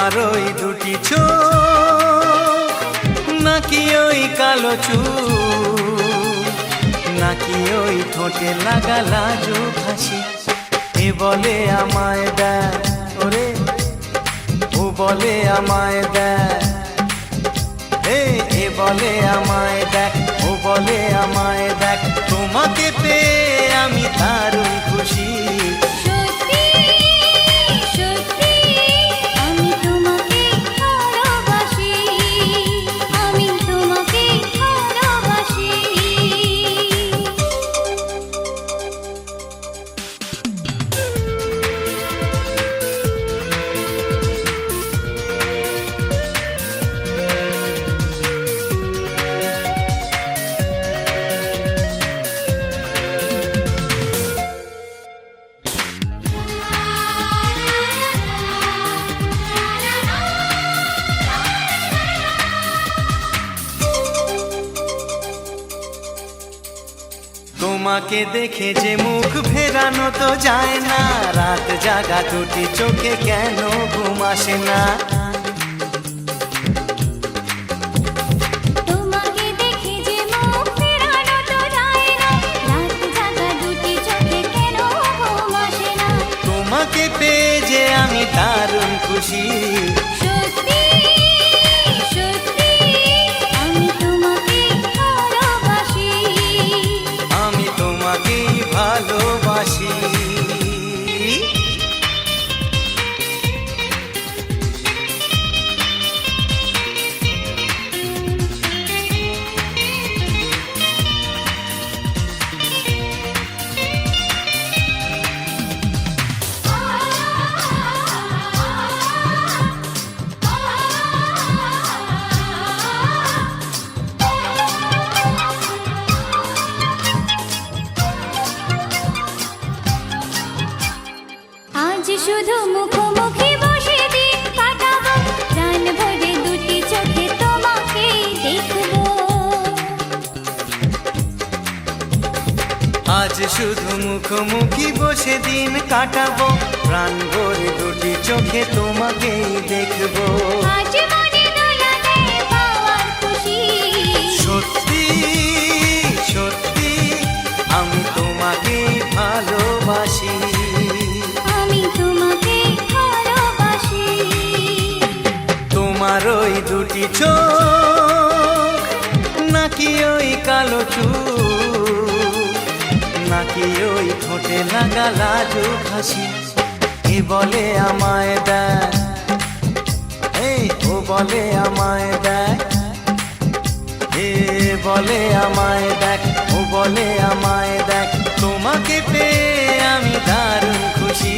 তোমার ওই দুটি চোখ, নাকি ওই কালো চুল, নাকি ওই ঠোঁটে লাগা লাজুক হাসি। এ বলে আমায় দেখ ওরে, ও বলে আমায় দেখ, এ বলে আমায় দেখ, ও বলে আমায় দেখ, তোমাকে পেয়ে আমি দারুণ খুশি। তোমাকে দেখে যে মুখ ফেরানো তো যায় না, রাত জাগা দুটি চোখে কেন ঘুম আসে না। তোমাকে দেখে যে মুখ ফেরানো তো যায় না, রাত জাগা দুটি চোখে কেন ঘুম আসে না। তোমাকে পেয়ে যে আমি দারুণ খুশি। সত্যি সত্যি আমি তোমাকে ভালোবাসি, আমি তোমাকেই ভালোবাসি। আজ শুধু মুখোমুখি বসে দিন কাটাবো, প্রাণ ভরে দুটি চোখে তোমাকে দেখবো। আজ শুধু মুখোমুখি বসে দিন কাটাবো, প্রাণ ভরে দুটি চোখে তোমাকেই দেখবো। আজ মনে দোলাতে পাওয়ার খুশি। সত্যি সত্যি আমি তোমাকেই ভালোবাসি। আমি তোমাকে ভালোবাসি। তোমার ওই দুটি চোখ, নাকি ওই কালো চুল, নাকি ওই ঠোঁটে লাগা লাজুক হাসি। এ বলে আমায় দেখ, ও বলে আমায় দেখ, এ বলে আমায় দেখ, ও বলে আমায় দেখ, তোমাকে পেয়ে আমি দারুণ খুশি।